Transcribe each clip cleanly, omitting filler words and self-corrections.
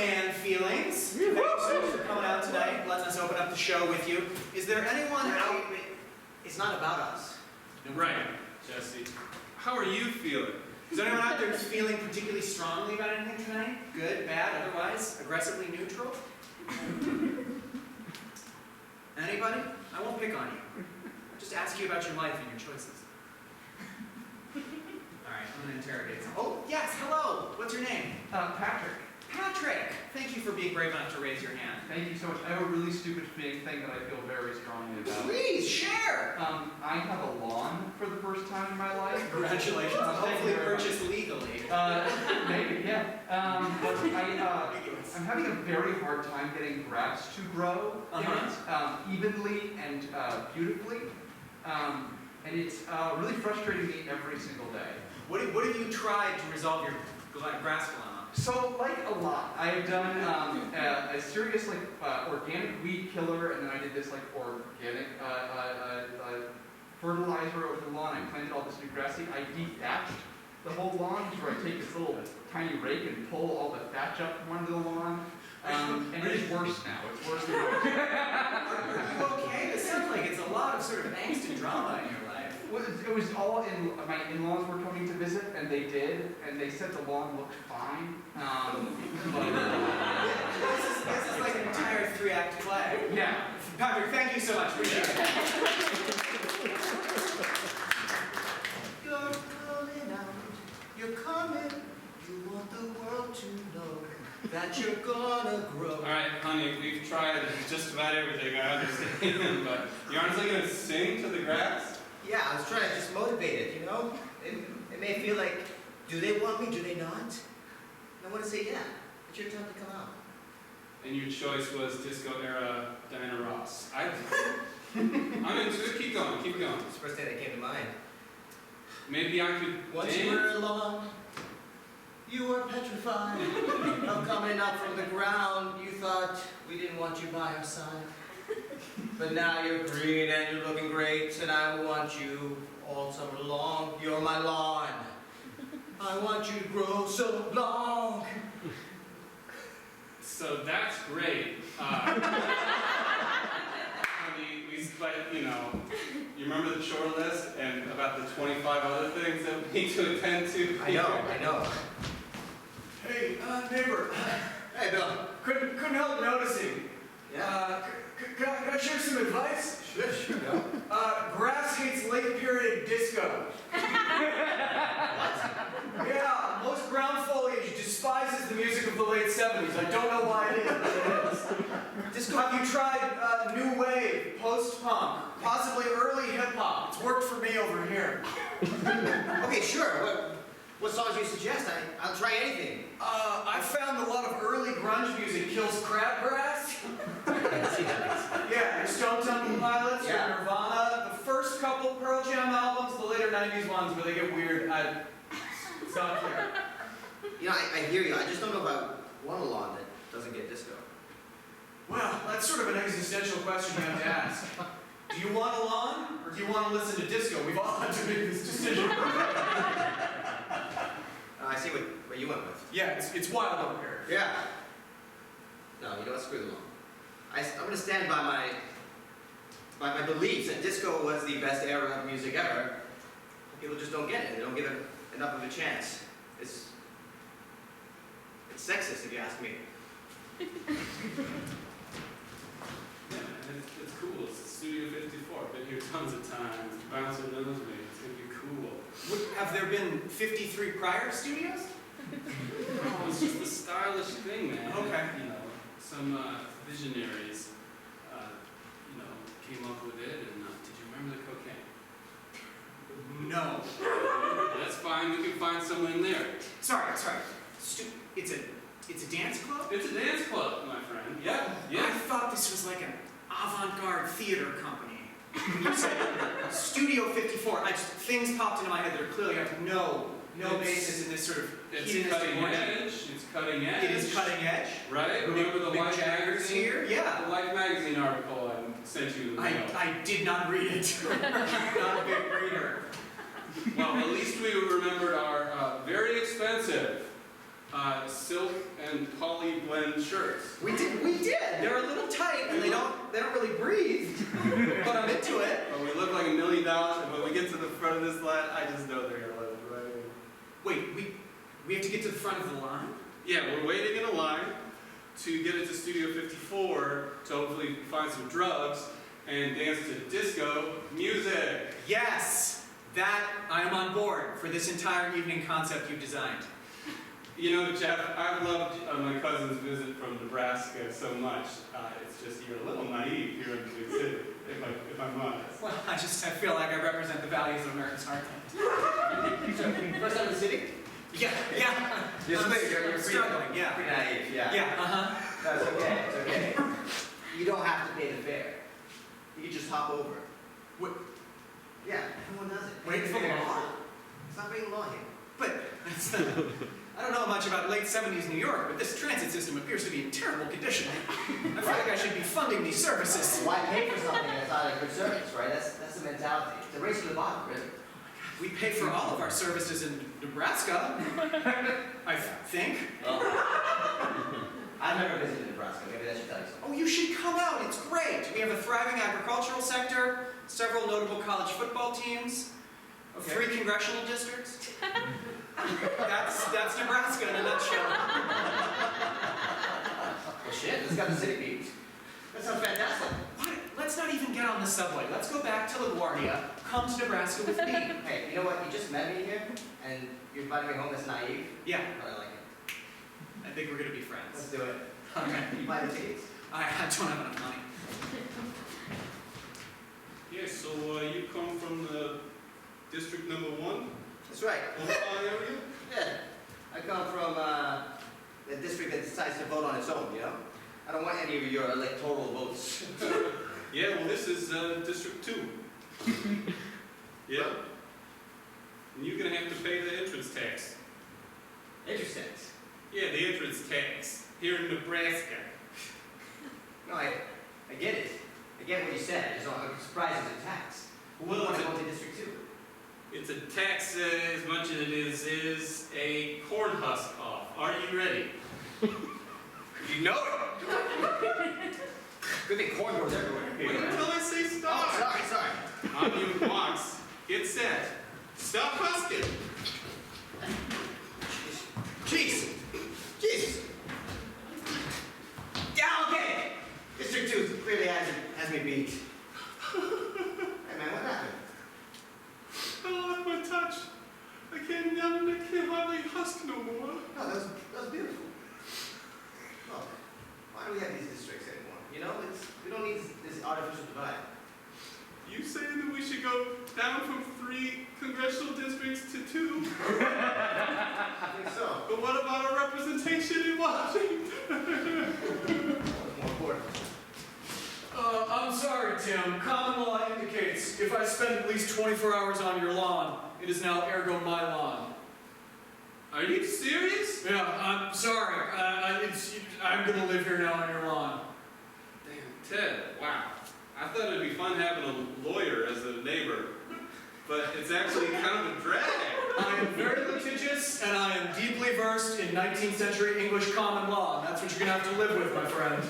fan feelings. Thank you so much for coming out tonight, letting us open up the show with you. Is there anyone out? It's not about us. Right, Jesse. How are you feeling? Is there anyone out there who's feeling particularly strongly about anything tonight? Good, bad, otherwise, aggressively neutral? Anybody? I won't pick on you. I'll just ask you about your life and your choices. Alright, I'm going to interrogate some. Oh, yes, hello! What's your name? Patrick. Patrick! Thank you for being brave enough to raise your hand. Thank you so much. I have a really stupid thing that I feel very strongly about. Please, share! I have a lawn for the first time in my life. Congratulations. Hopefully purchased legally. Maybe, yeah. But I'm having a very hard time getting grass to grow in it, evenly and beautifully. And it's really frustrating me every single day. What have you tried to resolve your grass dilemma? So, like a lot, I've done a serious organic weed killer, and then I did this organic fertilizer over the lawn. I planted all this new grass seed. I dethatched the whole lawn, where I take this little tiny rake and pull all the thatch up from under the lawn. And it is worse now. It's worse than it was. Are you okay? It sounds like it's a lot of sort of angst and drama in your life. It was all in, my in-laws were coming to visit, and they did, and they said the lawn looked fine. This is like an entire 3-act play. Yeah. Patrick, thank you so much. Appreciate it. You're coming out. You're coming. You want the world to know that you're gonna grow. Alright, honey, we've tried just about everything, I understand, but you honestly gonna sing to the grass? Yeah, I was trying to just motivate it, you know? It may feel like, do they want me, do they not? And I want to say, yeah, it's your time to come out. And your choice was disco era Diana Ross. I'm into it, keep going, keep going. It's the first thing that came to mind. Maybe I could Once you were along, you were petrified. Of coming up from the ground, you thought we didn't want you by our side. But now you're green and you're looking great, and I want you all summer long. You're my lawn. I want you to grow so long. So that's great. But you know, you remember the chore list and about the 25 other things that we need to attend to? I know. Hey, neighbor. Hey, Bill. Couldn't help noticing. Yeah? Can I share some advice? Sure, Bill. Grass hates late period disco. Yeah, most ground foliage despises the music of the late 70s. I don't know why it is, but it is. Disco. Have you tried new wave, post-punk, possibly early hip-hop? It's worked for me over here. Okay, sure. What songs do you suggest? I'll try anything. I found a lot of early grunge music kills crabgrass. Yeah, your Stone Temple Pilots, your Nirvana, the first couple Pearl Jam albums, the later 90s ones where they get weird. It's not fair. You know, I hear you. I just don't know about one lawn that doesn't get disco. Well, that's sort of an existential question you have to ask. Do you want a lawn, or do you want to listen to disco? We've all had to make this decision. I see what you went with. Yeah, it's wild up here. Yeah. No, you know what? Screw the lawn. I'm going to stand by my beliefs that disco was the best era of music ever. People just don't get it. They don't give it enough of a chance. It's sexist, if you ask me. Yeah, it's cool. It's Studio 54. Been here tons of times. Bouncer knows me. It's gonna be cool. Have there been 53 prior studios? No, it's just a stylish thing, man. Okay. You know, some visionaries, came up with it. And did you remember the cocaine? No. That's fine. We can find someone in there. Sorry. It's a dance club? It's a dance club, my friend. Yeah. I thought this was like an avant-garde theater company. You said Studio 54. Things popped into my head that are clearly have no basis in this sort of It's hedonistic cutting origin. edge. It's cutting edge. It is cutting edge. Right? Remember the Mick Life Jagger's magazine? here? Yeah. The Life magazine article I sent you. I did not read it. Not a big reader. Well, at least we remembered our very expensive silk and poly sequin shirts. We did. They're a little tight and they don't really breathe. But I'm into it. But we look like $1 million, and when we get to the front of this line, I just know they're gonna let us right in. Wait, we have to get to the front of the line? Yeah, we're waiting in a line to get into Studio 54 to hopefully find some drugs and dance to disco music. Yes, that I am on board for this entire evening concept you designed. You know, Jeff, I've loved my cousin's visit from Nebraska so much. It's just you're a little naive here in the big city, if I'm honest. Well, I feel like I represent the values of America's heartland. First time in the city? Yeah. You're I'm pretty- you're struggling, pretty yeah. naive, yeah. Yeah, That's okay, it's okay. You don't have to pay the fare. You can just hop over. Wait. Yeah, everyone does it. Wait for the law? It's not breaking law here. But that's, I don't know much about late 70s New York, but this transit system appears to be in terrible condition. I feel like I should be funding these services. Why pay for something that's not a good service, right? That's the mentality. It's a race to the bottom, really. We pay for all of our services in Nebraska, I think. I've never visited Nebraska. Maybe that should tell you something. Oh, you should come out. It's great. We have a thriving agricultural sector, several notable college football teams, 3 congressional districts. That's Nebraska in a nutshell. Well, shit, this got the city beat. That sounds fantastic. What? Let's not even get on the subway. Let's go back to LaGuardia. Come to Nebraska with me. Hey, you know what? You just met me here, and you're inviting me home that's naive, Yeah, but I like it. I think we're gonna be Let's friends. do it. Okay. You buy the tickets. I don't have enough money. Yeah, so you come from the District Number 1, That's right. Omaha area? Yeah. I come from a district that decides to vote on its own, you know? I don't want any of your electoral votes. Yeah, well, this is District 2. Yeah. And you're gonna have to pay the entrance tax. Interesting. Yeah, the entrance tax here in Nebraska. No, I get it. I get what you said. I'm surprised it's a tax. Who would Well, want to it's go to District 2? It's a tax as much as it is a corn husk off. Are you ready? You know it! Good thing corn grows everywhere. Wait until I say stop. Oh, sorry. On your marks, get set. Stop husking. Jeez! Jesus! Yeah, okay! District 2 clearly has me beat. Hey man, what happened? I lost my touch. I can't hardly husk no more. No, that was beautiful. Look, why do we have these districts anymore? You know, we don't need this artificial divide. You saying that we should go down from 3 congressional districts to 2? I think so. But what about our representation in Washington? What's more important? I'm sorry, Tim. Common law indicates if I spend at least 24 hours on your lawn, it is now ergo my lawn. Are you serious? Yeah, I'm sorry. I'm gonna live here now on your lawn. Damn, Ted, wow. I thought it'd be fun having a lawyer as a neighbor, but it's actually kind of a drag. I am very litigious, and I am deeply versed in 19th century English common law. That's what you're gonna have to live with, my friend.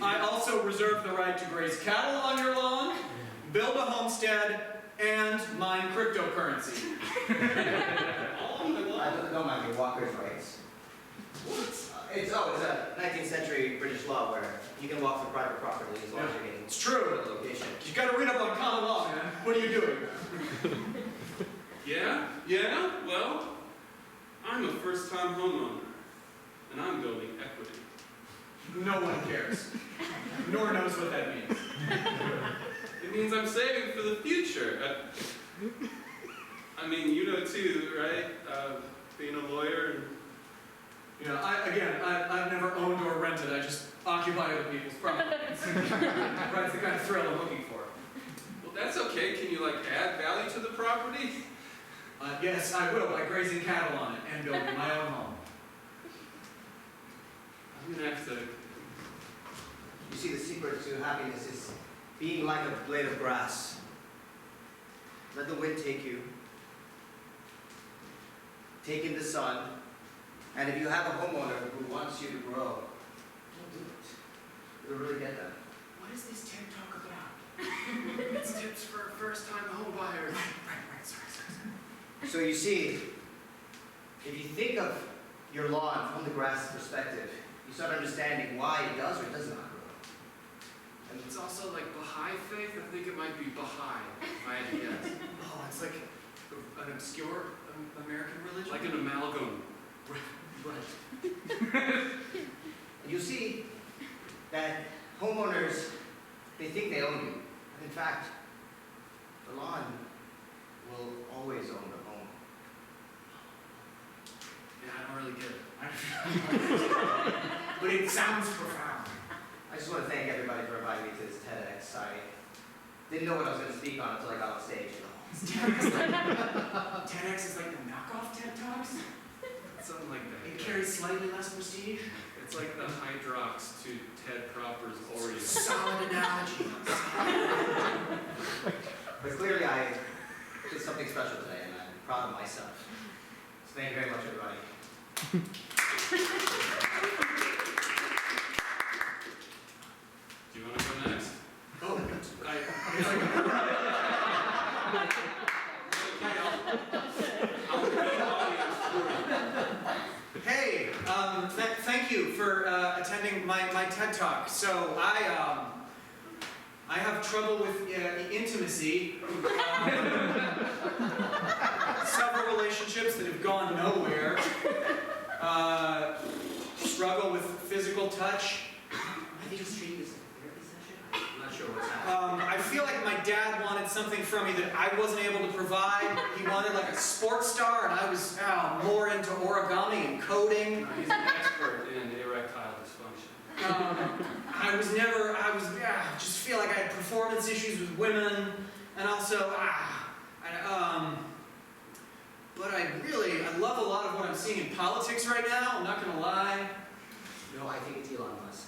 I also reserve the right to graze cattle on your lawn, build a homestead, and mine cryptocurrency. All on my lawn. Don't mind me, walkers' rights. What? It's a 19th century British law where you can walk through private property as long as you're getting It's true. to the location. You gotta read up on common law, man. What are you doing? Yeah, well, I'm a first-time homeowner, and I'm building equity. No one cares. Nor knows what that means. It means I'm saving for the future. I mean, you know too, right? Being a lawyer. You know, I've never owned or rented. I just occupy other people's property. That's the kind of thrill I'm looking for. Well, that's okay. Can you, like, add value to the property? Yes, I will, by grazing cattle on it and building my own home. I'm gonna have to... You see, the secret to happiness is being like a blade of grass. Let the wind take you. Take in the sun, And if you have a homeowner who wants you to grow, don't do it. It'll really get them. What is this TED Talk about? It's tips for first-time home buyers. Right, sorry. So you see, if you think of your lawn from the grass perspective, you start understanding why it does or does not grow. And it's also like Baha'i faith. I think it might be Baha'i, if I had to guess. Oh, it's like an obscure American religion? Like an amalgam. Right. And you'll see that homeowners, they think they own you. And in fact, the lawn will always own the home. Yeah, I don't really get it. But it sounds profound. I just want to thank everybody for inviting me to this TEDx. I didn't know what I was going to speak on until I got on stage. TEDx is like the knockoff TED Talks? Something like It that. carries slightly less prestige? It's like the Hydrox to Ted Proper's Oreo. Solid analogy. But clearly I did something special today, and I'm proud of myself. So thank you very much, everybody. Do you want to go next? Oh, I'll be the audience for you. hey, thank you for attending my TED Talk. So I have trouble with intimacy. Several relationships that have gone nowhere. Struggle with physical touch. I think it's treating this as a therapy session. I'm not sure what's happening. I feel like my dad wanted something from me that I wasn't able to provide. He wanted like a sports star, and I was more into origami and coding. He's an expert in erectile dysfunction. Just feel like I had performance issues with women, and also, but I love a lot of what I'm seeing in politics right now, I'm not gonna lie. No, I think it's Elon Musk.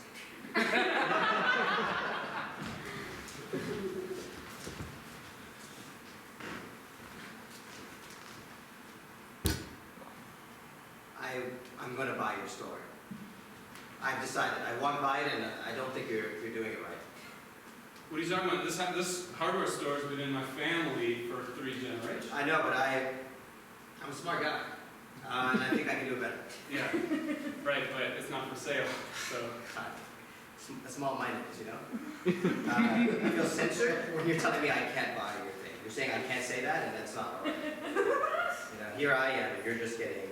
I'm going to buy your store. I've decided. I want to buy it, and I don't think you're doing it right. What are you talking about? This hardware store has been in my family for 3 generations. I know, but I'm a smart guy, and I think I can do it better. Yeah, right, but it's not for sale, so. A small-mindedness, you know? I feel censored when you're telling me I can't buy your thing. You're saying I can't say that, and that's not all right. You know, here I am, and you're just getting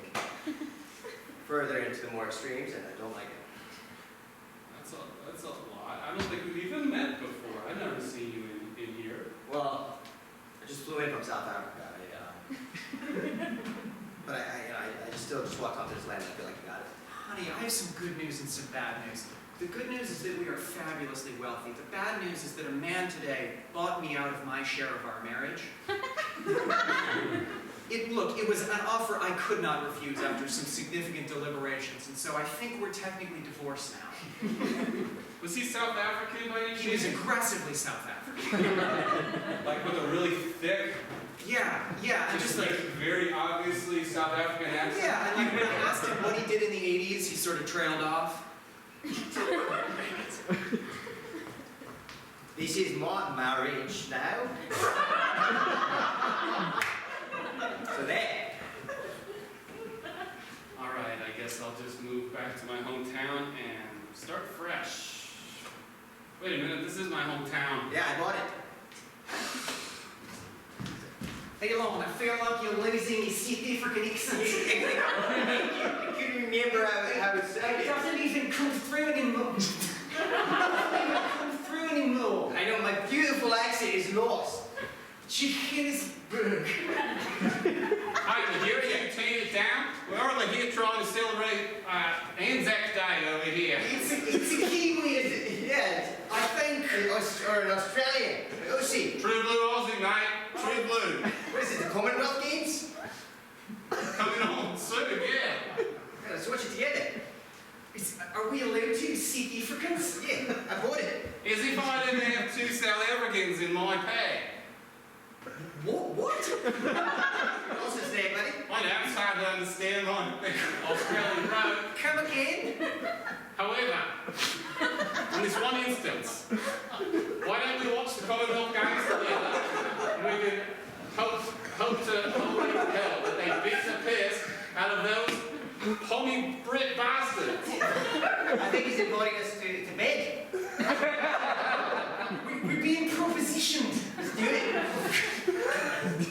further into the more extremes, and I don't like it. That's a lot. I don't think we've even met before. I've never seen you in here. Well, I just flew in from South Africa. But I just still walked onto this land, and I feel like I got it. Honey, I have some good news and some bad news. The good news is that we are fabulously wealthy. The bad news is that a man today bought me out of my share of our marriage. It was an offer I could not refuse after some significant deliberations, and so I think we're technically divorced now. Was he South African by any He was chance? aggressively South African. Like with a really thick, Yeah, and just like, very obviously South African accent? yeah, and like when I asked him what he did in the 80s, he sort of trailed off. This is my marriage now. So there. All right, I guess I'll just move back to my hometown and start fresh. Wait a minute, this is my hometown. Yeah, I bought it. Hey, Lon, I feel like you're losing your South African accent. I couldn't remember how it It sounded. doesn't even come through anymore. It doesn't even come through anymore. I know my beautiful accent is lost. Johannesburg. Hi, here you tune it down. We're only here trying to celebrate Anzac Day over here. It's a Kiwi, is it? Yeah, I think. or an Australian. Aussie. True blue Aussie, mate. True blue. What is it, the Commonwealth Games? Coming on soon, yeah. Gotta switch it together. Are we allowed to South Africans? Yeah, I bought it. As if I didn't have 2 South Africans in my pack. What? What's his name, buddy? I know, it's hard to understand my Australian homie Brit bastard. I think he's inviting us to bed. We're being propositioned. Let's do it.